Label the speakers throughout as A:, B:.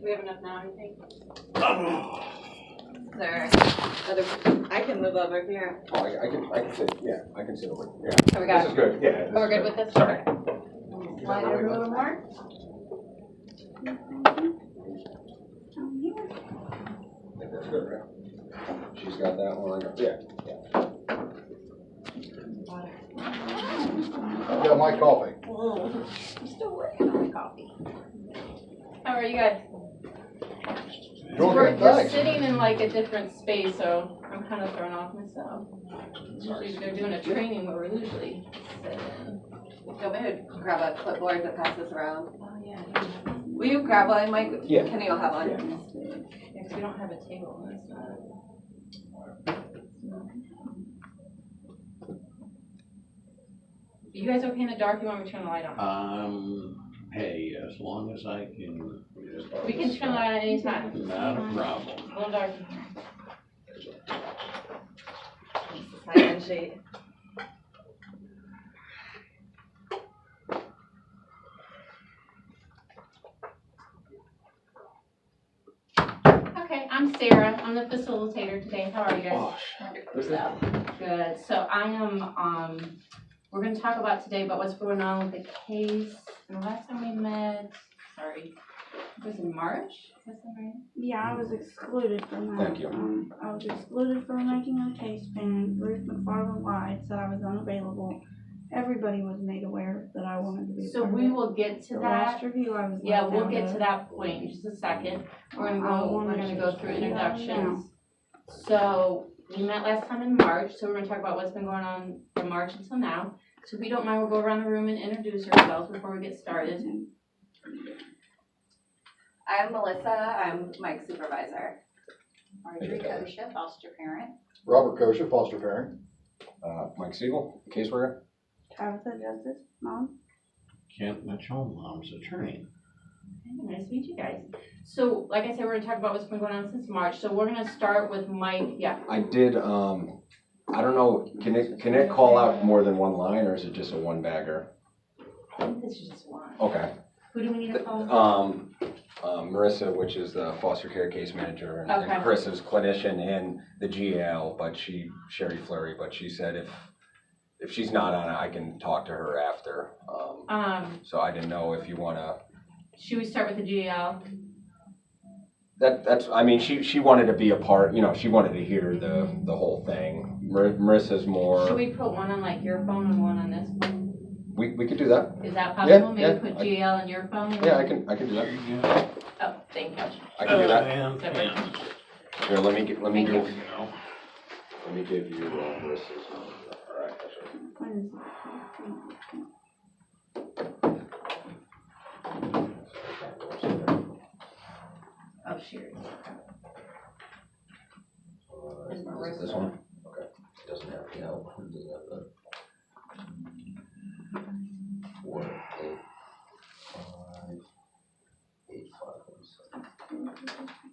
A: we have enough now, I think.
B: There. I can move over here.
C: Oh, I can sit. Yeah, I can sit over. Yeah.
A: Oh, we got
C: This is good. Yeah.
A: Oh, we're good with this?
C: Sorry.
A: Slide over a little more.
C: I think that's good, right? She's got that one. Yeah.
D: I've got my coffee.
A: I'm still working on my coffee. How are you guys? We're sitting in like a different space, so I'm kind of thrown off myself. Usually they're doing a training where we're usually sitting.
B: Go ahead, grab a clipboard that passes around.
A: Oh, yeah.
B: Will you grab one, Mike?
C: Yeah.
B: Kenny will have one.
A: Yeah, because we don't have a table. That's not. You guys okay in the dark? You want me to turn the light on?
E: Hey, as long as I can.
A: We can turn the light on anytime.
E: Not a problem.
A: A little dark in here.
B: Sign-in sheet.
A: Okay, I'm Sarah. I'm the facilitator today. How are you guys? Good. So I am, we're going to talk about today about what's going on with the case. And the last time we met, sorry, it was in March? Is that right?
F: Yeah, I was excluded from that.
C: Thank you.
F: I was excluded from making a case pen. Ruth McFarland lied, said I was unavailable. Everybody was made aware that I wanted to be
A: So
F: part of
A: we
F: it.
A: will get to
F: The
A: that.
F: last review I was
A: Yeah,
F: let
A: we'll
F: out
A: get
F: of.
A: to that point in just a second. We're gonna go through
F: Yeah,
A: introductions. So we met last time in March, so we're gonna talk about what's been going on from March until now. So if you don't mind, we'll go around the room and introduce ourselves before we get started.
B: I'm Melissa. I'm Mike's supervisor.
G: Marjorie Kosha, foster parent.
D: Robert Kosha, foster parent.
C: Mike Siegel, caseworker.
F: Tabitha Justice, Mom.
E: Kent Mitchell, mom's attorney.
A: Okay, nice to meet you guys. So like I said, we're gonna talk about what's been going on since March. So we're gonna start with Mike. Yeah.
C: I did. I don't know. Can it call out more than one line, or is it just a one bagger?
A: I think this is just one.
C: Okay.
A: Who do we need to call?
C: Marissa, which is the foster care case manager, and,
A: Okay.
C: and Chris is clinician in the GL, but Sherry Fleury, but she said if she's not on it, I can talk to her after. So I didn't know if you wanna.
A: Should we start with the GL?
C: That's. I mean, she wanted to be a part. You know, she wanted to hear the whole thing. Marissa's more.
A: Should we put one on like your phone and one on this phone?
C: We could do that.
A: Is that possible?
C: Yeah,
A: Maybe put GL on your phone?
C: Yeah, I can do that.
A: Oh, thank you.
C: I can do that.
E: And Kent.
C: Here, let me give
E: There you go.
C: you Marissa's number. All right.
F: When is
A: Oh, Sherry.
C: Is it this one? Okay. It doesn't have to know. It doesn't have the 4, 8, 5, 8, 5, 1, 7.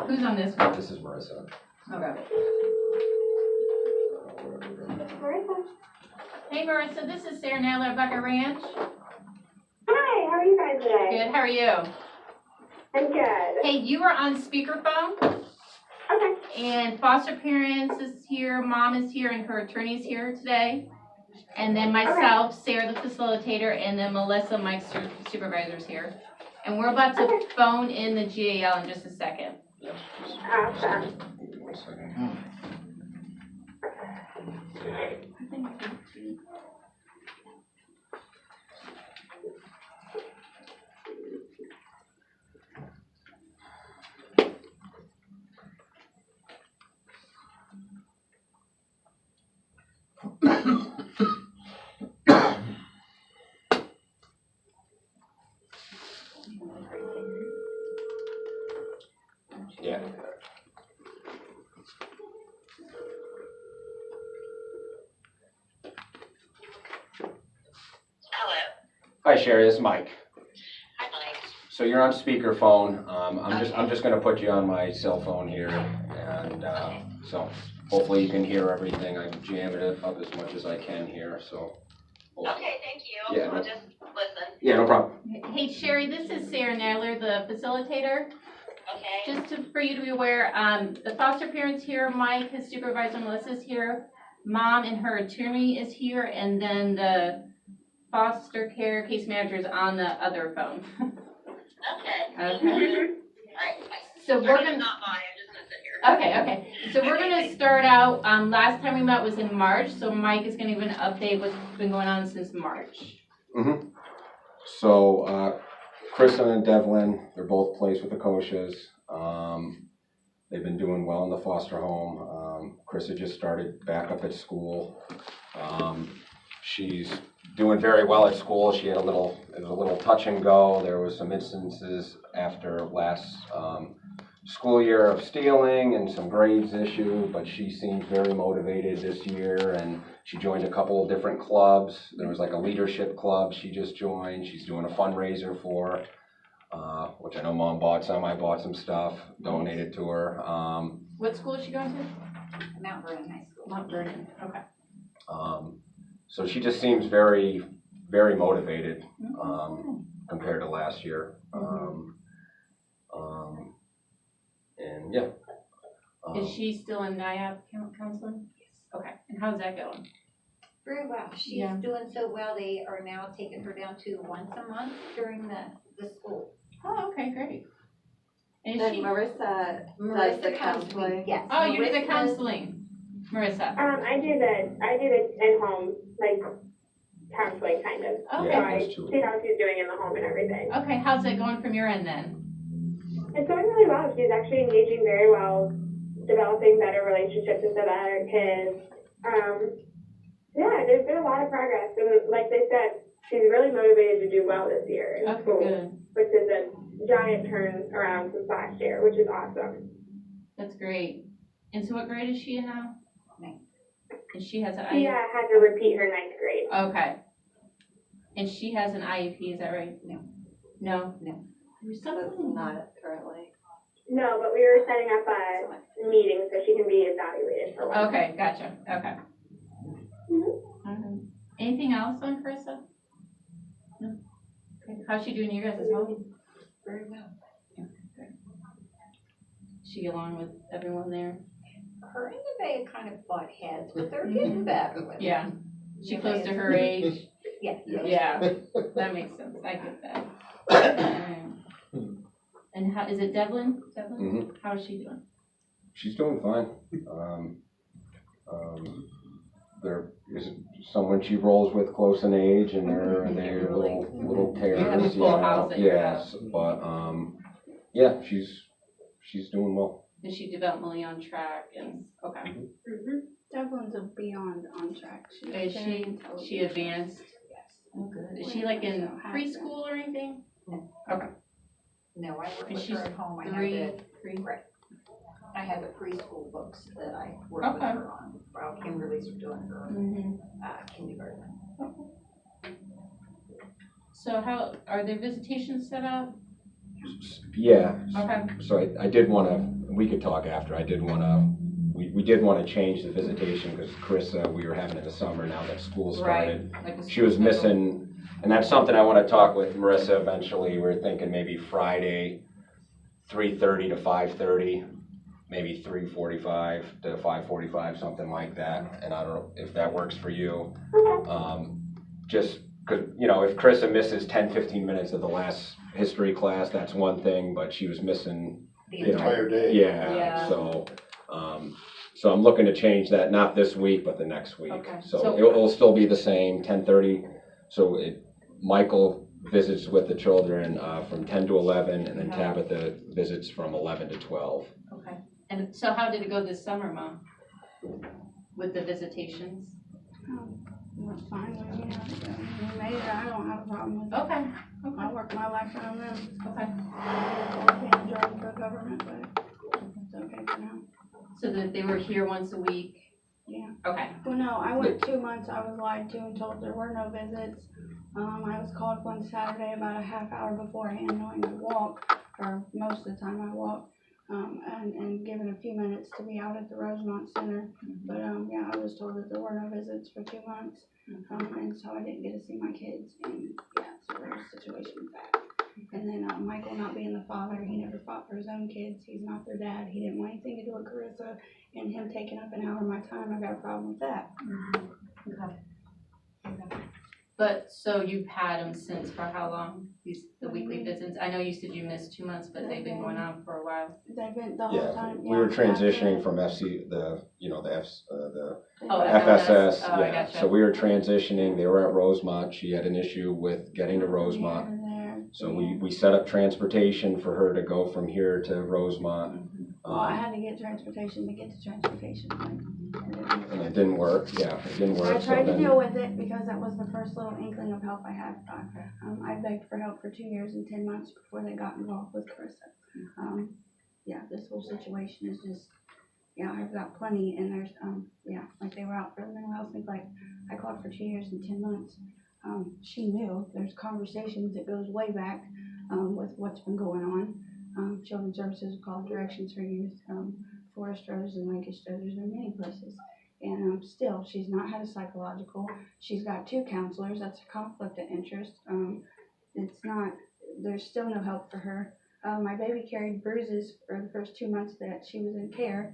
A: Who's on this one?
C: This is Marissa.
A: Okay. Hey Marissa, this is Sarah Naylor at Bucket Ranch.
H: Hi, how are you guys today?
A: Good, how are you?
H: I'm good.
A: Hey, you are on speakerphone.
H: Okay.
A: And foster parents is here, mom is here, and her attorney is here today. And then myself, Sarah the facilitator, and then Melissa, Mike's supervisor is here. And we're about to phone in the GAL in just a second.
H: Awesome.
C: Give me 1 second.
F: I think it's 15.
C: Yeah.
G: Hello.
C: Hi Sherry, this is Mike.
G: Hi, Mike.
C: So you're on speakerphone. I'm just gonna put you on my cell phone here, and And, so hopefully you can hear everything. I'm jamming it up as much as I can here, so.
G: Okay, thank you.
C: Yeah,
G: I'll just listen.
C: Yeah, no problem.
A: Hey Sherry, this is Sarah Nadler, the facilitator.
G: Okay.
A: For you to be aware, the foster parents here, Mike, his supervisor, Melissa's here, Mom and her attorney is here, and then the foster care case manager is on the other phone.
G: Okay.
A: Okay.
G: Alright.
A: So we're
G: I'm
A: gonna,
G: not mine, I'm just gonna sit here.
A: okay. So we're gonna start out, last time we met was in March, so Mike is gonna give an update what's been going on since March.
C: Mm-hmm. So, Kristen and Devlin, they're both placed with the Koshas. They've been doing well in the foster home. Krista just started back up at school. She's doing very well at school. She had it was a little touch and go. There was some instances after last school year of stealing and some grades issued, but she seems very motivated this year, and she joined a couple of different clubs. There was like a leadership club she just joined. She's doing a fundraiser for, which I know Mom bought some. I bought some stuff, donated to her.
A: What school is she going to?
G: Mount Vernon High School.
A: Mount Vernon, okay.
C: So she just seems very, very motivated compared to last year. And yeah.
A: Is she still in NIAP counseling? Yes. Okay, and how's that going?
G: Very well. She's
A: Yeah.
G: doing so well, they are now taking her down to once a month during the school.
A: Oh, okay, great. And
B: And
A: she,
B: Marissa does
G: Marissa
B: the
G: comes
B: counseling.
G: week, yes.
A: oh, you do the
G: Marissa's-
A: counseling, Marissa.
H: I do the in-home, like, counseling kind of. So
A: Okay,
C: Yeah.
H: I
C: those two.
H: see how she's doing in the home and everything.
A: okay, how's it going from your end then?
H: It's going really well. She's actually engaging very well, developing better relationships with the other kids. Yeah, there's been a lot of progress. And like they said, she's really motivated to do well this year in
A: Okay,
H: school,
A: good.
H: which is a giant turn around since last year, which is awesome.
A: That's great. And so what grade is she in now?
G: Ninth.
A: And she has an
H: She
A: IEP?
H: had to repeat her 9th grade.
A: Okay. And she has an IEP, is that right?
G: No.
A: No?
G: No.
A: There's
B: That's
A: something.
B: not currently.
H: No, but we were setting up a meeting so she can be evaluated for one.
A: Okay, gotcha, okay.
H: Mhm.
A: Alright. Anything else on Carissa? No? Okay, how's she doing in your guys' home?
G: Very well.
A: She get along with everyone there?
G: Her and Nevaeh kind of butt heads, but they're getting better with it.
A: Yeah. She close to her age?
G: Yeah.
A: Yeah, that makes sense, I get that. Alright. And how, is it Devlin? Devlin? How is she doing?
C: She's doing fine. There is someone she rolls with close in age, and they're little
A: You have a
C: terrors.
A: full house at your
C: Yes, but yeah, she's doing well.
A: Is she developmentally on track and, okay.
F: Devlin's a beyond on track. She's
A: Is
F: very
A: she
F: intelligent.
A: advanced?
G: Yes.
A: Oh, good. Is she like in preschool or anything?
G: No, I work
A: And
G: with
A: she's
G: her at home. I have
A: three?
G: I have the preschool books that I work with
A: Okay.
G: her on while Kimberly's doing her
A: Mm-hmm.
G: kindergarten.
A: So how, are there visitations set up?
C: Yeah,
A: Okay.
C: so I did wanna, we could talk after, I did wanna, we did wanna change the visitation, because Carissa, we were having in the summer, now that school started.
A: Like a
C: She was
A: school schedule.
C: missing, and that's something I wanna talk with Marissa eventually. We're thinking maybe Friday, 3:30 to 5:30, maybe 3:45 to 5:45, something like that. And I don't know if that works for you. Just because, you know, if Carissa misses 10, 15 minutes of the last history class, that's one thing, but she was missing, you know,
D: Entire day.
A: Yeah.
C: so I'm looking to change that, not this week, but the next week.
A: Okay.
C: So
A: So-
C: it'll still be the same, 10:30. So Michael visits with the children from 10 to 11, and then
A: Okay.
C: Tabitha visits from 11 to 12.
A: Okay. And so how did it go this summer, Mom? With the visitations?
F: That's fine, we made it, I don't have a problem with it.
A: Okay.
F: I work my life around them.
A: Okay.
F: I can't drive for government, but it's okay for now.
A: So that they were here once a week?
F: Yeah.
A: Okay.
F: Well, no, I went 2 months, I was lied to and told there were no visits. I was called one Saturday about a half hour beforehand, knowing I walk, or most of the time I walk. and given a few minutes to be out at the Rosemont Center. But, yeah, I was told that there were no visits for 2 months, and so I didn't get to see my kids, and, yeah, so there was a situation with that. And then, Michael not being the father, he never fought for his own kids, he's not their dad, he didn't want anything to do with Carissa, and him taking up an hour of my time, I got a problem with that.
A: Okay. But, so you've had them since for how long, the weekly visits? I know you said you missed 2 months, but they've been going on for a while.
F: They've been the whole
C: Yeah,
F: time.
C: we were
F: yeah,
C: transitioning
F: after-
C: from FC, the
A: Oh,
C: FSS,
A: oh, I
C: yeah,
A: gotcha.
C: so we were transitioning, they were at Rosemont, she had an issue with getting to
F: Here
C: Rosemont.
F: and there.
C: So we set up transportation for her to go from here to Rosemont.
F: Well, I had to get transportation to get to transportation.
C: And it didn't work, yeah, it didn't
F: So I
C: work, so
F: tried to
C: then,
F: deal with it because that was the first little inkling of help I had. I begged for help for 2 years and 10 months before they got involved with Carissa. Yeah, this whole situation is just, yeah, I've got plenty, and there's, yeah, like they were out for mental health neglect. I called for 2 years and 10 months. She knew, there's conversations that goes way back, with what's been going on. Children's Services called Directions for Youth, Forest Rose and Lincoln Strothers, there are many places. And, still, she's not had a psychological, she's got 2 counselors, that's a conflict of interest. It's not, there's still no help for her. My baby carried bruises for the first 2 months that she was in care.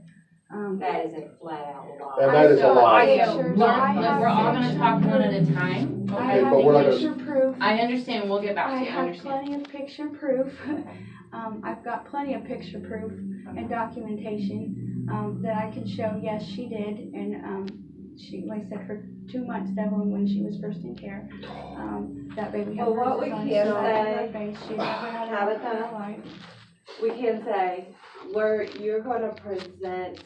I: That is a flat out lie.
D: And that is a
A: So
D: lie.
A: we're all gonna talk one at a time,
F: I
A: okay?
F: have
D: but we're not gonna-
F: picture proof.
A: I understand, we'll get back
F: I
A: to you, I
F: have
A: understand.
F: plenty of picture proof. I've got plenty of picture proof and documentation, that I can show, yes, she did, and, she, like I said, for 2 months, Devlin, when she was first in care, that baby had
B: Well, what
F: bruises
B: we
F: on
B: can
F: her side of her
B: say,
F: face, she never had a
B: Tabitha,
F: in her life.
B: We can say, where you're gonna present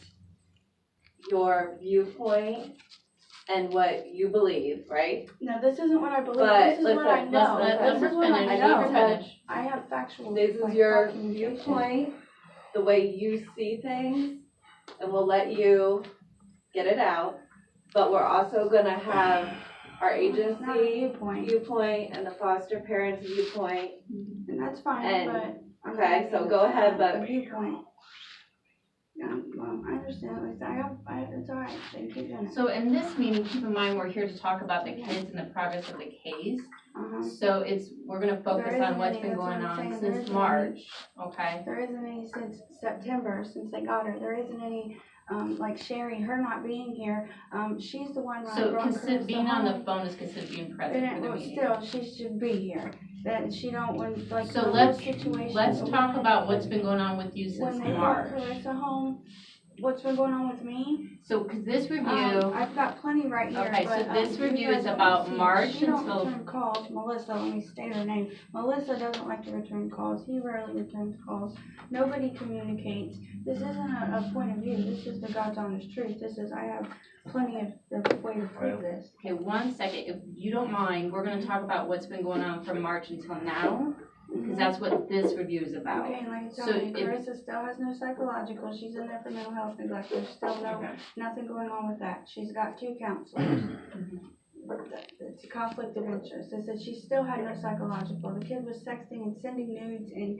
B: your viewpoint and what you believe, right?
F: No, this isn't what I believe,
B: But
F: this is what I
B: listen,
F: know,
B: let's
F: this
A: her
F: is what I
A: finish,
B: I
A: let
F: know.
A: her
B: need to-
A: finish.
F: I have factual,
B: This is
F: like,
B: your
F: documentation.
B: viewpoint, the way you see things, and we'll let you get it out. But we're also gonna have our
F: Not a
B: agency
F: viewpoint,
B: viewpoint and the foster parents viewpoint.
F: and that's fine,
B: And-
F: but. I'm
B: okay,
F: not
B: so
F: gonna
B: go ahead,
F: have
B: but-
F: a viewpoint. Well, I understand, like, it's all right, they keep doing it.
A: So in this meeting, keep in mind, we're here to talk about the kids and the progress of the case. So we're gonna focus
F: There
A: on
F: isn't
A: what's
F: any,
A: been
F: that's what
A: going
F: I'm
A: on
F: saying, there
A: since
F: isn't any.
A: March, okay?
F: There isn't any since September, since they got her, there isn't any, like Sherry, her not being here, she's the one when I
A: So
F: brought Carissa
A: being on the
F: home.
A: phone is considered being
F: And
A: present
F: it,
A: for the
F: well,
A: meeting.
F: still, she should be here, that she don't, when, like,
A: So
F: the
A: let's-
F: whole situation.
A: Let's talk about what's been going on with you since
F: When they
A: March.
F: brought Carissa home, what's been going on with me?
A: So, cause this review,
F: I've got plenty right here,
A: Okay, so
F: but,
A: this
F: you
A: review
F: guys
A: is
F: don't
A: about
F: see it.
A: March
F: She don't
A: until-
F: return calls, Melissa, let me state her name, Melissa doesn't like to return calls, he rarely returns calls, nobody communicates, this isn't a point of view, this is the God's honest truth, this is, I have plenty of way to prove this.
A: okay, 1 second, if you don't mind, we're gonna talk about what's been going on from March until now, cause that's what this review is about.
F: Okay, and like I
A: So
F: told you,
A: if-
F: Carissa still has no psychological, she's in there for mental health neglect, there's still nothing going on with that, she's got 2 counselors. It's a conflict of interest, I said she still had no psychological, the kid was sexting and sending nudes, and,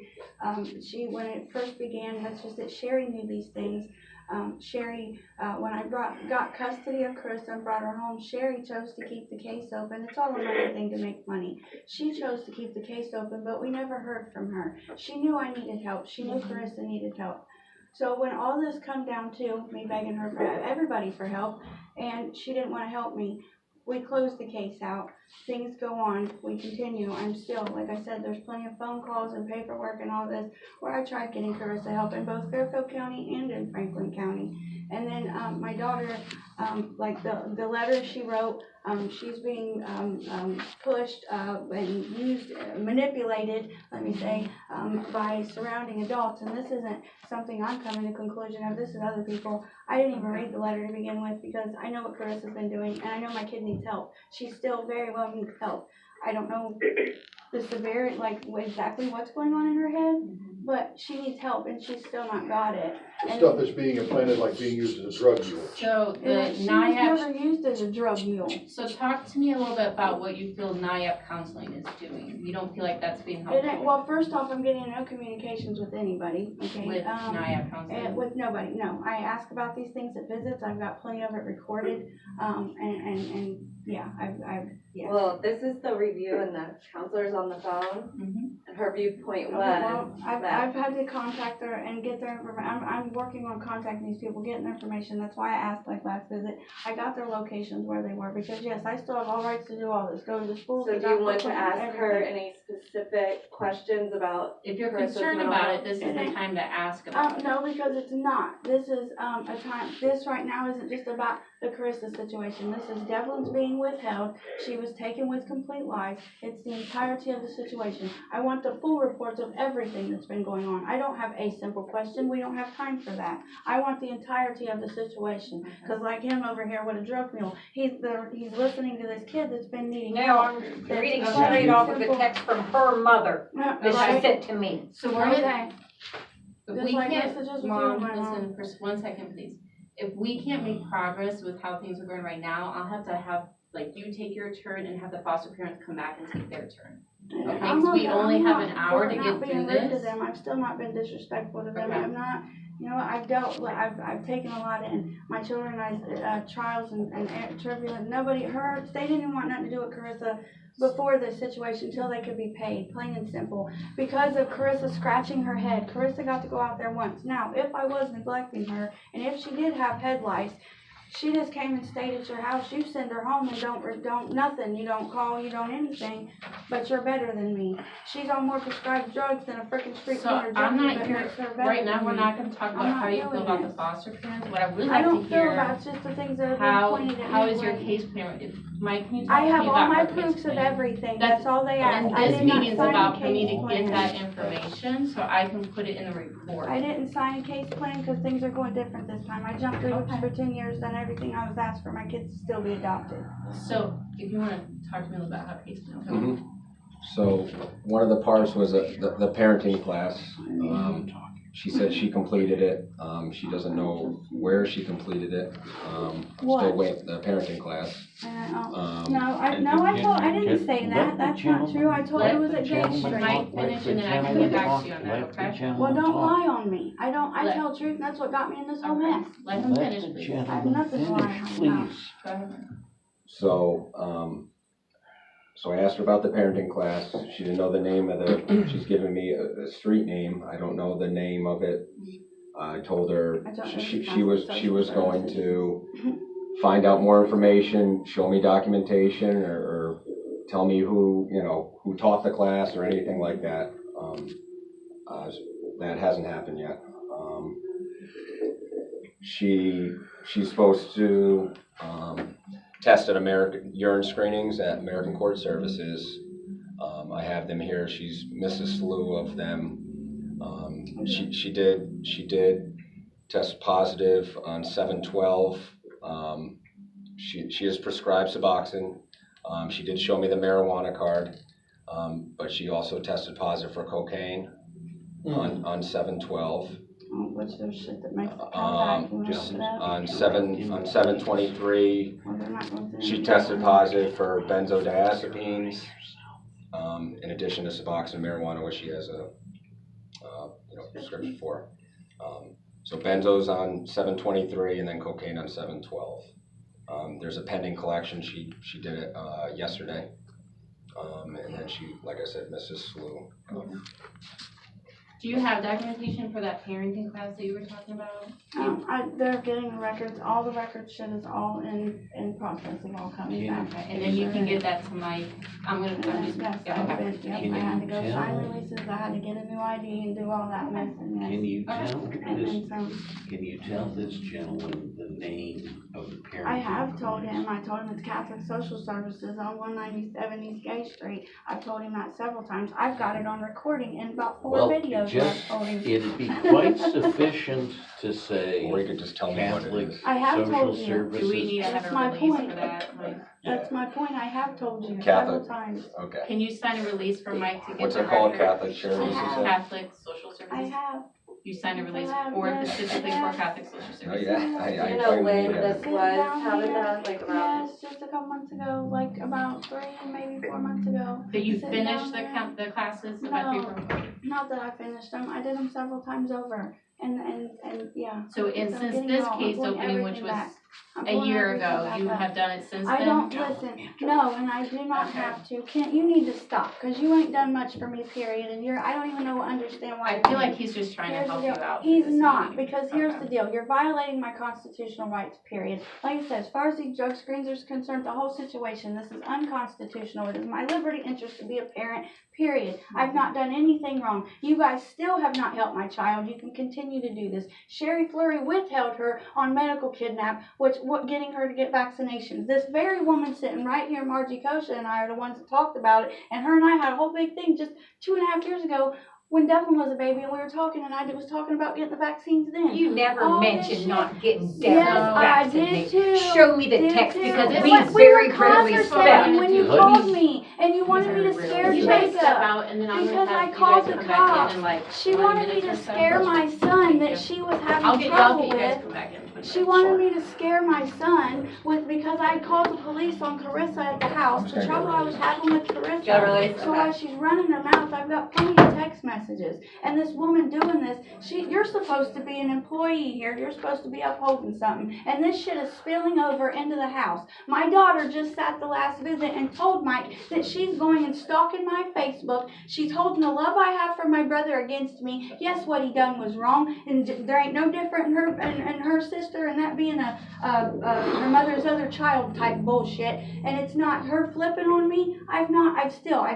F: she, when it first began, that's just that Sherry knew these things. Sherry, when I got custody of Carissa and brought her home, Sherry chose to keep the case open, it's all a money thing to make money. She chose to keep the case open, but we never heard from her, she knew I needed help, she knew Carissa needed help. So when all this come down to me begging her for everybody for help, and she didn't wanna help me, we closed the case out, things go on, we continue, I'm still, like I said, there's plenty of phone calls and paperwork and all this, where I tried getting Carissa help in both Fairfield County and in Franklin County. And then, my daughter, like the letter she wrote, she's being, pushed, and used, manipulated, let me say, by surrounding adults, and this isn't something I'm coming to conclusion of, this is other people. I didn't even read the letter to begin with, because I know what Carissa's been doing, and I know my kid needs help. She still very well needs help. I don't know the severity, like exactly what's going on in her head, but she needs help and she's still not got it. And
D: Stuff that's being implanted, like being used as a drug mule.
A: So the
F: she was
A: NIAP,
F: never used as a drug mule.
A: so talk to me a little bit about what you feel NIAP counseling is doing. You don't feel like that's being
F: It
A: helpful
F: ain't, well, first off, I'm getting no communications with anybody, okay?
A: with NIAP counseling?
F: With nobody, no. I ask about these things at visits, I've got plenty of it recorded, and yeah, yeah.
B: Well, this is the review and the counselor's on the phone, and her viewpoint was
F: Well,
B: that.
F: I've had to contact her and get their information. I'm working on contacting these people, getting their information. That's why I asked like last visit. I got their locations where they were because yes, I still have all rights to do all this. Go to the schools.
B: So
F: the
B: do you want
F: doctor
B: to
F: appointments,
B: ask her
F: everything.
B: any specific questions about?
A: If you're
B: Carissa's
A: concerned
B: mental
A: about
B: health?
A: it, this is the time to ask about it.
F: No, because it's not. This is a time. This right now isn't just about the Carissa situation. This is Devlin's being withheld. She was taken with complete lies. It's the entirety of the situation. I want the full reports of everything that's been going on. I don't have a simple question. We don't have time for that. I want the entirety of the situation. Because like him over here with a drug mule, he's listening to this kid that's been needing
G: Now
F: help.
G: I'm reading
F: That's
G: straight off of the
F: simple.
G: text from her mother that she
F: Right.
G: sent to me.
A: So we're gonna,
F: Okay.
A: if
F: Just
A: we
F: like
A: can't,
F: messages with you,
A: Mom,
F: my mom.
A: listen, for 1 second, please. If we can't make progress with how things are going right now, I'll have to have, like, you take your turn and have the foster parents come back and take their turn. Okay,
F: I'm
A: 'cause we
F: not-
A: only
F: I'm
A: have
F: not
A: an hour to
F: not
A: get
F: being
A: through
F: rude to
A: this.
F: them. I've still not been disrespectful to them.
A: Okay.
F: I'm not, you know, I've taken a lot in. My children, trials and turbulent, nobody hurts. They didn't even want nothing to do with Carissa before this situation until they could be paid, plain and simple. Because of Carissa scratching her head, Carissa got to go out there once. Now, if I was neglecting her, and if she did have head lice, she just came and stayed at your house. You send her home and don't nothing. You don't call, you don't anything. But you're better than me. She's on more prescribed drugs than a freaking street
A: So
F: corner
A: I'm
F: junkie,
A: not
F: but
A: here,
F: makes her better
A: right now,
F: than
A: we're
F: me.
A: not gonna talk
F: I'm
A: about
F: not
A: how you feel
F: doing
A: about the
F: this.
A: foster parents. What I would
F: I
A: like
F: don't
A: to
F: feel
A: hear,
F: about it's just the things that are being
A: how,
F: pointed at
A: how
F: me
A: is your
F: when-
A: case plan? Mike, can you talk
F: I
A: to me
F: have all
A: about
F: my
A: her case
F: proofs of
A: plan?
F: everything.
A: That's-
F: That's all they asked.
A: And
F: I
A: this
F: did not
A: meeting's
F: sign a
A: about for me
F: case
A: to get
F: plan.
A: that information, so I can put it in the report.
F: I didn't sign a case plan because things are going different this time. I jumped through hoops for 10 years, done everything I was asked for my kids to still be adopted.
A: So, if you wanna talk to me a little bit about case plan.
C: So one of the parts was the parenting class. She said she completed it. She doesn't know where she completed it. I'm still
F: What?
C: waiting, the parenting class.
F: No, I didn't say that. That's not true. I told you it was at Gage Street.
A: Mike finish and then I can get back to you on that, okay?
F: Well, don't lie on me. I tell the truth, and that's what got me in this whole mess.
A: Let him finish, please. Go
F: I have nothing to lie about.
A: ahead.
C: So I asked her about the parenting class. She didn't know the name of she's given me a street name. I don't know the name of it. I told her she was going to find out more information, show me documentation, or tell me who taught the class or anything like that. That hasn't happened yet. She's supposed to tested American urine screenings at American Court Services. I have them here. She's Mrs. Slew of them. She did test positive on 7/12. She is prescribed Suboxone. She did show me the marijuana card, but she also tested positive for cocaine on 7/12.
F: Which there's shit that makes it come back. You wanna
C: Just
F: look it up?
C: on 7/23.
F: Well, they're not going to-
C: She tested positive for benzodiazepines, in addition to Suboxone and marijuana, which she has a prescription for. So benzos on 7/23 and then cocaine on 7/12. There's a pending collection. She did it yesterday, and then she, like I said, Mrs. Slew.
A: Do you have documentation for that parenting class that you were talking about?
F: They're getting the records. All the record shit is all in process of all coming back.
A: Okay, and then you can get that to Mike. I'm just,
F: Yes,
A: yeah, okay.
F: I had to go sign releases. I had to get a new ID and do all that mess. And yes.
E: Can you tell
F: And
E: this,
F: then some.
E: can you tell this gentleman the name of the parent?
F: I have told him. I told him it's Catholic Social Services on 197 East Gage Street. I've told him that several times. I've got it on recording in about 4 videos is what
E: just,
F: I've told him.
E: it'd be quite sufficient to say
C: Or you could just tell me what it
E: Catholic
C: is.
F: I have
E: Social
F: told you.
E: Services.
A: Do we need to
F: That's
A: have
F: my
A: a release
F: point.
A: for that? Like,
F: That's my point, I have told you
C: Catholic.
F: several times.
C: Okay.
A: can you sign a release for Mike to get
C: What's
A: the
C: it called,
A: record?
C: Catholic Charities, you said?
A: Catholic Social
F: I
A: Services?
F: have,
A: You signed a release
F: have,
A: for
F: yes,
A: specifically
F: yes.
A: for Catholic Social
C: No,
A: Services?
C: yeah, I
B: Do you know when
C: need
B: this
C: it.
B: was, how did that, like around?
F: yes, just a couple months ago, like about 3, maybe 4 months ago.
A: That you
F: Sitting
A: finished
F: down there.
A: the classes
F: No.
A: about 3
F: Not that I finished them, I did them several times over, and yeah.
A: So, and
F: I'm
A: since
F: getting
A: this
F: all- I'm
A: case
F: pulling
A: opening, which
F: everything
A: was
F: back. I'm
A: a
F: pulling
A: year
F: everything
A: ago,
F: back
A: you
F: up.
A: have done it since
F: I
A: then?
F: don't, listen, no, and I do not
A: Okay.
F: have to, Kent, you need to stop, cause you ain't done much for me, period, and I don't even understand why.
A: I feel like he's just trying to
F: Here's the
A: help you
F: deal.
A: out.
F: He's
A: for this
F: not,
A: meeting.
F: because here's
A: Okay.
F: the deal, you're violating my constitutional rights, period. Like I said, as far as these drug screens are concerned, the whole situation, this is unconstitutional. It is my liberty interest to be a parent, period. I've not done anything wrong. You guys still have not helped my child. You can continue to do this. Sherry Fleury withheld her on medical kidnap, getting her to get vaccinations. This very woman sitting right here, Margie Kosha and I are the ones that talked about it, and her and I had a whole big thing just 2.5 years ago when Devlin was a baby, and we were talking, and I was talking about getting the vaccines then.
I: You never
F: All this
I: mentioned
F: shit.
I: not getting
F: Yes,
I: Deborah's
F: I did
I: vaccinated.
F: too.
I: Show me the
F: Did
I: text
F: too.
I: because
A: This
I: we
A: was-
I: very
F: we were
I: rarely
F: conversating
I: spell.
F: when you
E: What?
F: called me, and you wanted me to
C: These are
F: scare
C: really
A: You guys
F: Jacob.
A: step out and then I'm
F: Because
A: gonna
F: I
A: have you
F: called
A: guys
F: the
A: come back
F: cops.
A: in like
F: She
A: 20
F: wanted me
A: minutes
F: to
A: or so.
F: scare my son
A: Thank
F: that
A: you.
F: she was
A: I'll
F: having
A: get
F: trouble
A: you guys
F: with.
A: come back in.
F: She wanted me to scare my son because I called the police on Carissa at the house, the trouble I was having with Carissa.
B: Got a release?
F: So while she's running her mouth, I've got plenty of text messages. And this woman doing this, you're supposed to be an employee here. You're supposed to be upholding something. And this shit is spilling over into the house. My daughter just sat the last visit and told Mike that she's going and stalking my Facebook. She's holding the love I have for my brother against me. Yes, what he done was wrong, and there ain't no different in her and her sister, and that being her mother's other child type bullshit. And it's not her flipping on me. I've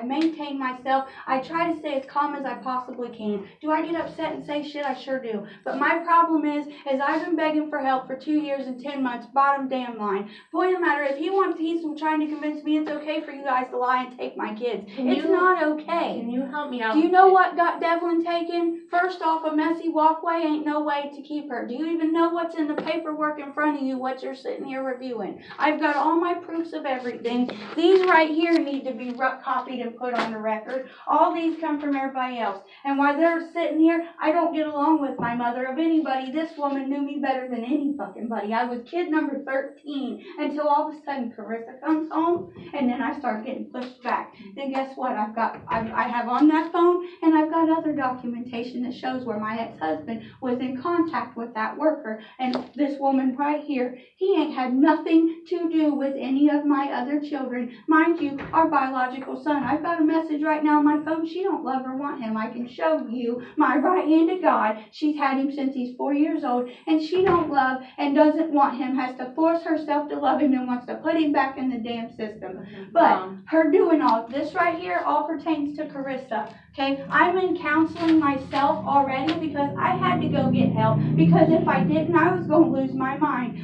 F: maintained myself. I try to stay as calm as I possibly can. Do I get upset and say shit? I sure do. But my problem is I've been begging for help for 2 years and 10 months, bottom damn line. Point of the matter, if he's trying to convince me it's okay for you guys to lie and take my kids. It's not okay.
A: Can you help me out?
F: Do you know what got Devlin taken? First off, a messy walkway ain't no way to keep her. Do you even know what's in the paperwork in front of you, what you're sitting here reviewing? I've got all my proofs of everything. These right here need to be copied and put on the record. All these come from everybody else. And while they're sitting here, I don't get along with my mother of anybody. This woman knew me better than any fucking buddy. I was kid number 13 until all of a sudden Carissa comes home, and then I start getting pushed back. Then guess what? I have on that phone, and I've got other documentation that shows where my ex-husband was in contact with that worker. And this woman right here, he ain't had nothing to do with any of my other children. Mind you, our biological son. I've got a message right now on my phone. She don't love or want him. I can show you my right hand to God. She's had him since he's 4 years old, and she don't love and doesn't want him, has to force herself to love him and wants to put him back in the damn system. But her doing all this right here all pertains to Carissa. Okay, I'm in counseling myself already because I had to go get help, because if I didn't, I was going to lose my mind.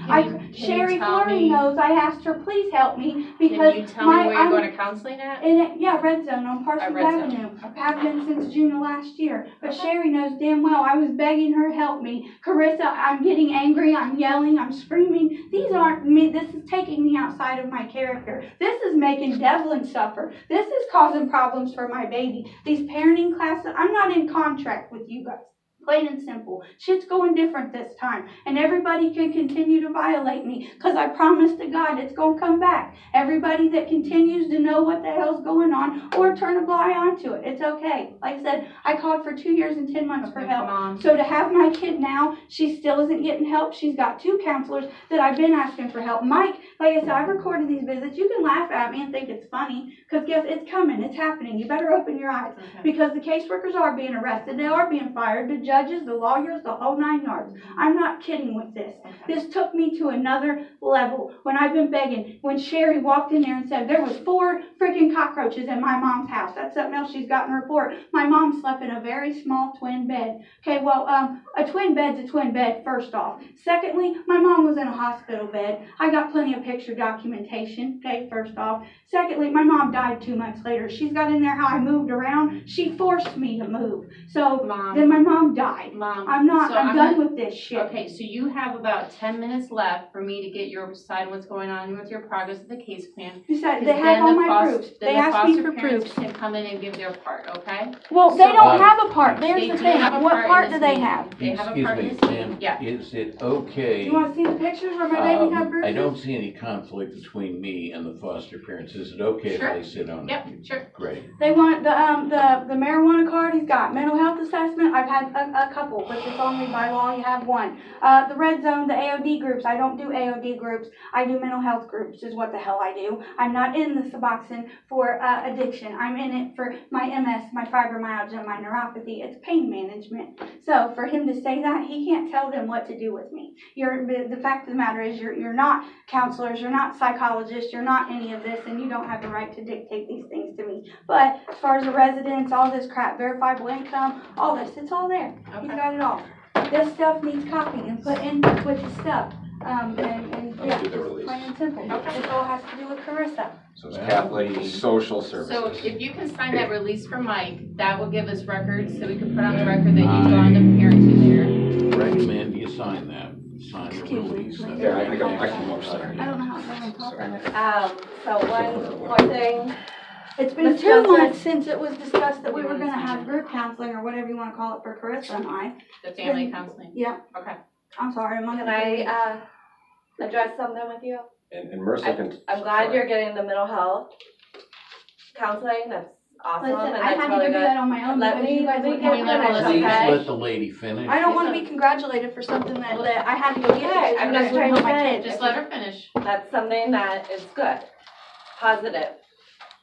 F: Sherry Fleury knows. I asked her, please help me, because
A: can you tell me where you're going to counseling at?
F: Red Zone on Parsons
A: Red Zone.
F: Avenue. I have been since June of last year. But Sherry knows damn well I was begging her help me. Carissa, I'm getting angry, I'm yelling, I'm screaming. These aren't me. This is taking me outside of my character. This is making Devlin suffer. This is causing problems for my baby. These parenting classes, I'm not in contract with you guys. Plain and simple. Shit's going different this time. And everybody can continue to violate me, because I promise to God it's going to come back. Everybody that continues to know what the hell's going on or turn a blind eye onto it, it's okay. Like I said, I called for 2 years and 10 months for help.
A: Mom.
F: So to have my kid now, she still isn't getting help. She's got 2 counselors that I've been asking for help. Mike, like I said, I've recorded these visits. You can laugh at me and think it's funny, because guess it's coming. It's happening. You better open your eyes, because the caseworkers are being arrested. They are being fired. The judges, the lawyers, the whole 9 yards. I'm not kidding with this. This took me to another level when I've been begging. When Sherry walked in there and said there was 4 freaking cockroaches in my mom's house. That's something else she's got in her report. My mom slept in a very small twin bed. Okay, well, a twin bed's a twin bed, first off. Secondly, my mom was in a hospital bed. I got plenty of picture documentation, okay, first off. Secondly, my mom died 2 months later. She's got in there how I moved around. She forced me to move. So
A: Mom.
F: then my mom died.
A: Mom.
F: I'm
A: So
F: done with this shit.
A: Okay, so you have about 10 minutes left for me to get your side of what's going on with your progress of the case plan.
F: You said
A: 'Cause
F: they have
A: then
F: all
A: the
F: my
A: foster-
F: proofs.
A: then
F: They
A: the
F: asked me
A: foster
F: for
A: parents
F: proofs.
A: can come in and give their part, okay?
F: Well, they
A: So,
F: don't have a part. There's
A: They
F: the
A: do
F: thing.
A: have a
F: What
A: part in
F: part
A: this
F: do they
A: meeting.
F: have?
A: They have a
E: Excuse
A: part in
E: me,
A: this meeting,
E: ma'am,
A: yeah.
E: is it okay?
F: You want to see the pictures where my baby got bruises?
E: I don't see any conflict between me and the foster parents. Is it okay if
A: Sure.
E: I sit on it?
A: Yep, sure.
E: Great.
F: They want the marijuana card. He's got mental health assessment. I've had a couple, but it's only by law you have one. The red zone, the AOD groups. I don't do AOD groups. I do mental health groups is what the hell I do. I'm not in the Suboxone for addiction. I'm in it for my MS, my fibromyalgia, my neuropathy. It's pain management. So for him to say that, he can't tell them what to do with me. The fact of the matter is you're not counselors, you're not psychologists, you're not any of this, and you don't have the right to dictate these things to me. But as far as the residents, all this crap, verifiable income, all this, it's all there. He's got it all. This stuff needs copying and put in with the stuff. And yeah,
C: do the release.
F: plain and simple. This all has to do with Carissa.
C: So it's Catholic Social Services.
A: So if you can sign that release for Mike, that will give us records, so we can put on the record that you've gone to parenting there.
E: Recommend you sign that. Sign the
F: Excuse me,
E: release.
F: please.
C: Yeah, I can watch that.
F: I don't know how it's on top of it.
B: So one more thing,
F: It's been
B: Ms.
F: 2
B: Johnson.
F: months since it was discussed that we were gonna have group counseling or whatever you wanna call it for Carissa and I.
A: The family counseling.
F: Yeah,
A: Okay.
F: I'm sorry, I'm on
B: can
F: the.
B: I, address something with you?
C: And Marissa can.
B: I'm glad
C: sorry.
B: you're getting the mental health counseling, that's awesome,
F: Listen,
B: and
F: I
B: that's
F: had to
B: really
F: go do
B: good.
F: that on my own
B: Let
F: because
B: me-
F: you guys
B: let me
F: wouldn't
B: get
F: have me
B: finished,
F: let
E: Please
B: okay?
E: let the lady finish.
F: I don't wanna be congratulated for something that I had to go get.
B: Okay, I'm just trying to
F: my
B: say-
F: kids.
A: Just let her finish.
B: That's something that is good, positive,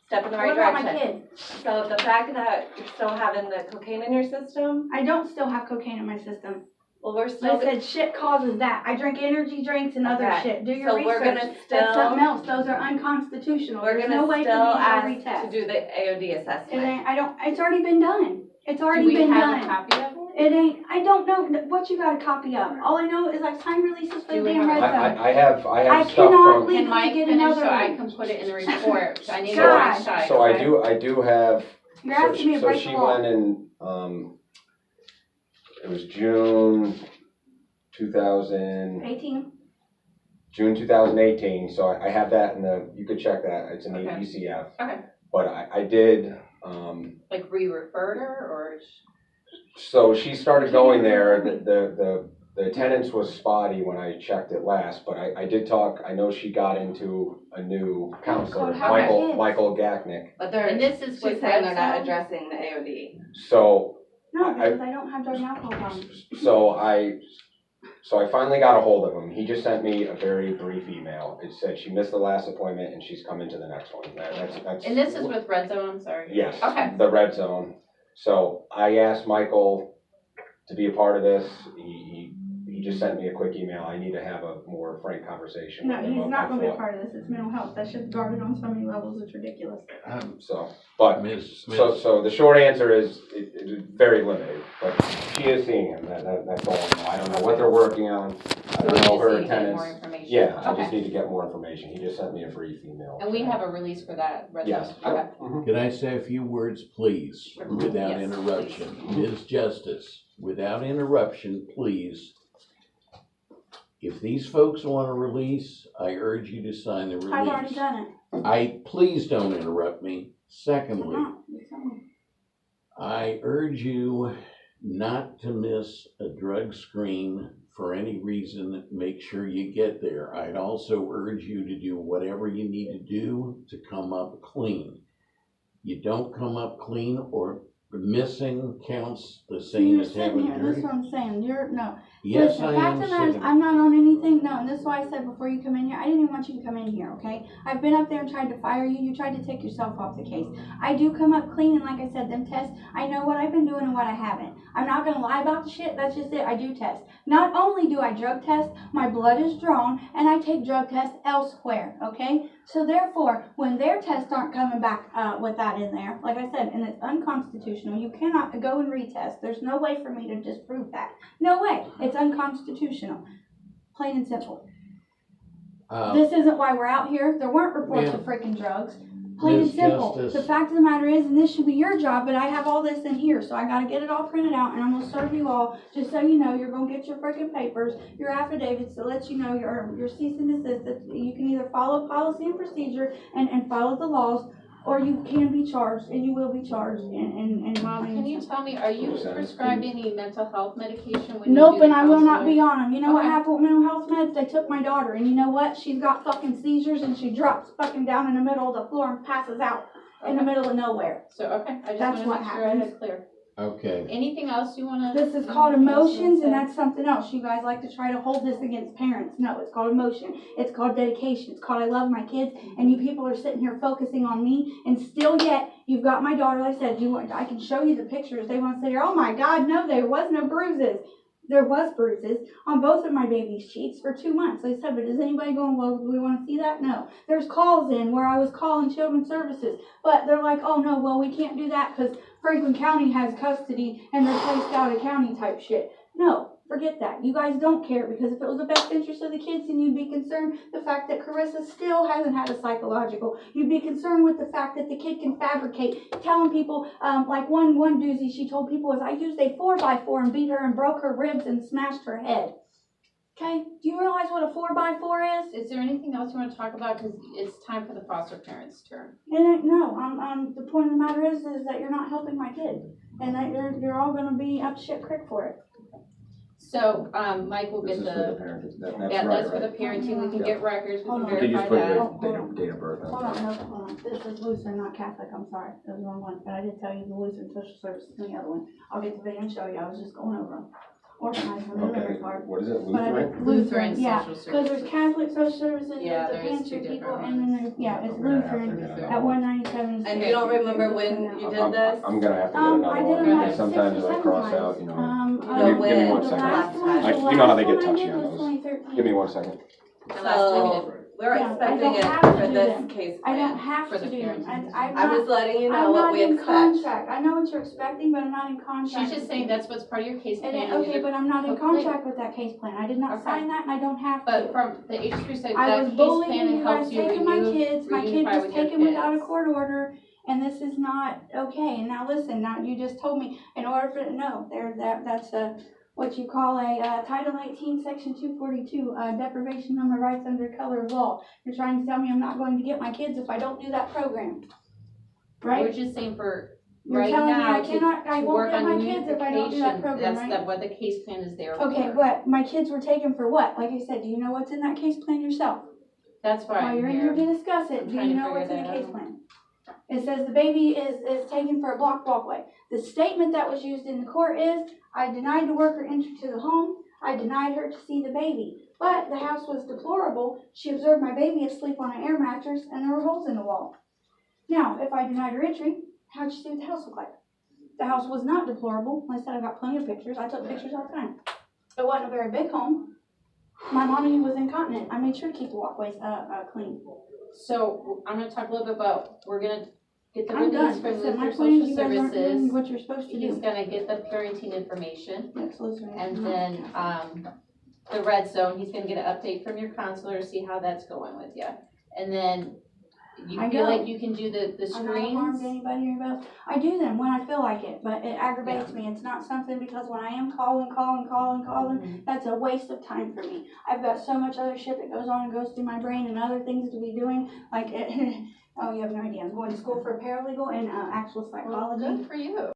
B: step in the right
F: What about my
B: direction.
F: kid?
B: So the fact that you're still having the cocaine in your system,
F: I don't still have cocaine in my system.
B: well, we're still,
F: They said shit causes that. I drink energy drinks and other
B: Okay,
F: shit. Do your
B: so
F: research.
B: we're gonna
F: That's something
B: still,
F: else. Those are unconstitutional.
B: we're
F: There's no
B: gonna
F: way for
B: still
F: me to
B: ask
F: retest.
B: to do the AOD
F: It
B: assessment.
F: ain't, it's already been done. It's
A: Do
F: already
A: we
F: been
A: have a
F: done.
A: copy of it?
F: It ain't, I don't know what you got a copy of. All I know is I signed releases for
A: Do
F: the
A: we
F: damn
A: have
F: red
A: a-
F: zone.
C: I have
F: I
C: stuff
F: cannot
C: from,
F: leave.
A: Can Mike
F: get
A: finish
F: another
A: so I
F: one.
A: can put it in the report? I need to
F: God.
A: reach out.
C: so
A: okay?
C: I do have,
F: You're asking me to
C: so
F: break
C: she
F: the law.
C: went in, it was June
F: 18.
C: June 2018, so I have that in the, you could check that, it's in the
A: Okay.
C: ECF.
A: Okay.
C: But I did,
A: Like re-referred her, or?
C: so she started going there, the attendance was spotty when I checked it last, but I did talk, I know she got into a new counselor,
F: How about kids?
C: Michael Gachnick.
B: But they're,
A: And this is
B: she's
A: with
B: saying
A: red
B: they're not
A: zone?
B: addressing the AOD.
C: So,
F: No, because I don't have drug and alcohol problems.
C: so I finally got a hold of him. He just sent me a very brief email. It said she missed the last appointment and she's coming to the next one. That's.
A: And this is with red zone, I'm sorry.
C: Yes.
A: Okay.
C: The red zone. So I asked Michael to be a part of this. He just sent me a quick email. I need to have a more frank conversation
F: No,
C: with him.
F: he's not gonna be a
C: about
F: part of this. It's mental health. That shit's guarded on so many levels. It's ridiculous.
C: So, but,
E: Miss,
C: so the short answer is it's very limited, but she is seeing him. That's all I know. I don't know what they're working on. I don't know her
A: So we just need to get more
C: attendance.
A: information.
C: Yeah, I just
A: Okay.
C: need to get more information. He just sent me a brief email.
A: And we have a release for that red zone?
C: Yes.
A: Okay.
C: Mhm.
E: Can I say a few words, please, without
A: Yes,
E: interruption? Ms. Justice, without interruption, please. If these folks want a release, I urge you to sign the release.
F: I've already done it.
E: Please don't interrupt me.
F: I'm
E: Secondly,
F: not. You tell me.
E: I urge you not to miss a drug screen for any reason. Make sure you get there. I'd also urge you to do whatever you need to do to come up clean. You don't come up clean, or missing counts the
F: So
E: same
F: you're
E: as
F: sitting
E: having
F: here, this
E: dirty?
F: is what I'm saying,
E: Yes,
F: listen,
E: I
F: fact
E: am
F: of the matter is,
E: sitting.
F: I'm not on anything, no, and this is why I said before you come in here, I didn't even want you to come in here, okay? I've been up there and tried to fire you, you tried to take yourself off the case. I do come up clean, and like I said, them tests, I know what I've been doing and what I haven't. I'm not gonna lie about the shit, that's just it, I do test. Not only do I drug test, my blood is drawn, and I take drug tests elsewhere, okay? So therefore, when their tests aren't coming back with that in there, like I said, and it's unconstitutional, you cannot go and retest. There's no way for me to disprove that. No way. It's unconstitutional. Plain and simple. This isn't why we're out here. There weren't reports of freaking drugs. Plain and
E: Ms.
F: simple.
E: Justice.
F: The fact of the matter is, and this should be your job, but I have all this in here, so I gotta get it all printed out, and I'm gonna serve you all, just so you know, you're gonna get your freaking papers, your affidavits to let you know your cease and desist, that you can either follow policy and procedure and follow the laws, or you can be charged, and you will be charged, and
A: Can you tell me, are you prescribed any mental health medication when you
F: Nope,
A: do the
F: and I will not
A: counseling?
F: be on them. You know what
A: Okay.
F: happened with mental health meds? They took my daughter, and you know what? She's got fucking seizures, and she drops fucking down in the middle of the floor and passes out in the middle of nowhere.
A: So, okay, I just
F: That's
A: wanted to
F: what
A: make sure I had
F: happens.
A: it clear.
E: Okay,
A: Anything else you wanna?
F: This is called
A: anything else you
F: emotions, and
A: wanna
F: that's something else. You guys like to try to hold this against parents. No, it's called emotion. It's called dedication. It's called I love my kids, and you people are sitting here focusing on me, and still yet you've got my daughter. Like I said, I can show you the pictures. They want to say, oh my God, no, there was no bruises. There was bruises on both of my baby's cheeks for 2 months. I said, but is anybody going, well, do we want to see that? No. There's calls in where I was calling Children's Services, but they're like, oh no, well, we can't do that because Franklin County has custody and they're placed out of county type shit. No, forget that. You guys don't care, because if it was the best interest of the kids, then you'd be concerned the fact that Carissa still hasn't had a psychological. You'd be concerned with the fact that the kid can fabricate, telling people, like one doozy she told people was, I used a 4x4 and beat her and broke her ribs and smashed her head. Okay, do you realize what a 4x4 is?
A: Is there anything else you wanna talk about? Cause it's time for the foster parents' turn.
F: No, the point of the matter is that you're not helping my kid, and that you're all gonna be up shit creek for it.
A: So, Mike will
C: This
A: get
C: is for the
A: the,
C: parents, that's
A: yeah,
C: right,
A: that's for the
C: right?
A: parenting, we can
C: Yeah.
A: get records, we
F: Hold
A: can
F: on.
C: You could just
A: verify
C: put
A: that.
C: your date of birth
F: Hold
C: on.
F: on, hold on. This is Lutheran, not Catholic, I'm sorry. That was the wrong one, but I did tell you the Lutheran Social Services and the other one. I'll get the video and show you, I was just going over them. Organized them in the
C: Okay,
F: other part.
C: what is it,
F: But I
C: Lutheran?
F: did
A: Lutheran
F: yeah,
A: Social
F: because there's
A: Services.
F: Catholic Social Services,
A: Yeah,
F: there's the
A: there is two
F: Panther people,
A: different
F: and then there's, yeah, it's
C: We're gonna have to
F: Lutheran
C: get
F: at
C: another one.
F: 197.
B: And you don't remember when you did this?
C: I'm gonna have to get
F: I
C: another
F: did
C: one,
F: them like
C: because sometimes
F: 6 or
C: I
F: 7
C: cross
F: times.
C: out, you know.
B: know when
C: Give me 1
F: the
C: second.
F: last one-
B: I-
F: the
C: you know how they
F: last
C: get
F: one I
C: touchy
F: did
C: on
F: was
C: those.
F: 2013.
C: Give me 1 second.
A: The last time you did.
B: So, we're
F: Yeah, I
B: expecting
F: don't
B: it
F: have to
B: for
F: do
B: this
F: them.
B: case
F: I don't
B: plan.
F: have
A: For
F: to
A: the
F: do them.
A: parenting.
B: I'm just letting you know
F: I'm
B: what
F: not
B: we
F: in
B: expect.
F: contract. I know what you're expecting, but I'm not in contract.
A: She's just saying that's what's part of your case
F: And
A: plan.
F: then, okay, but I'm not in
A: Okay.
F: contract with that case plan. I did not
A: Okay.
F: sign that, and I don't have
A: But
F: to.
A: from the H3 side,
F: I
A: that
F: was
A: case
F: bullied,
A: plan,
F: and
A: it
F: you guys
A: helps you
F: taking my
A: renew,
F: kids. My kid
A: reunify
F: was
A: with your
F: taken without a
A: kids.
F: court order, and this is not okay. And now listen, now you just told me in order for no, that's what you call a Title 18, Section 242, deprivation of my rights under color of law. You're trying to tell me I'm not going to get my kids if I don't do that program,
A: We're
F: right?
A: just saying for
F: You're
A: right
F: telling me
A: now
F: I cannot, I
A: to
F: won't
A: work
F: get
A: on
F: my kids if I don't do that
A: unification,
F: program,
A: that's
F: right?
A: what the case plan is there for.
F: Okay, but my kids were taken for what? Like I said, do you know what's in that case plan yourself?
A: That's why
F: While
A: I'm
F: you're in here
A: here.
F: to discuss it,
A: I'm
F: do
A: trying
F: you
A: to
F: know what's in
A: figure
F: the
A: that
F: case
A: out.
F: plan? It says the baby is taken for a blocked walkway. The statement that was used in the court is, I denied the worker entry to the home, I denied her to see the baby. But the house was deplorable, she observed my baby asleep on an air mattress and there were holes in the wall. Now, if I denied her entry, how'd you see what the house looked like? The house was not deplorable. Like I said, I've got plenty of pictures. I took pictures all the time. It wasn't a very big home. My mommy was incontinent. I made sure to keep the walkways clean.
A: So I'm gonna talk a little bit about, we're gonna get the
F: I'm
A: release
F: done.
A: from
F: I said, my
A: Lutheran
F: plan
A: Social
F: is you guys aren't doing
A: Services.
F: what you're supposed to
A: He's
F: do.
A: gonna get the parenting information,
F: Yes, Lutheran.
A: and then, the red zone, he's gonna get an update from your counselor, see how that's going with you. And then, you
F: I
A: feel
F: know.
A: like you can do the
F: I'm not harmed
A: screens?
F: anybody or else. I do them when I feel like it, but it aggravates me. It's not something because when I am calling, that's a waste of time for me. I've got so much other shit that goes on and goes through my brain and other things to be doing. Like, oh, you have no idea. I'm going to school for paralegal and actual psychology.
A: Good for you.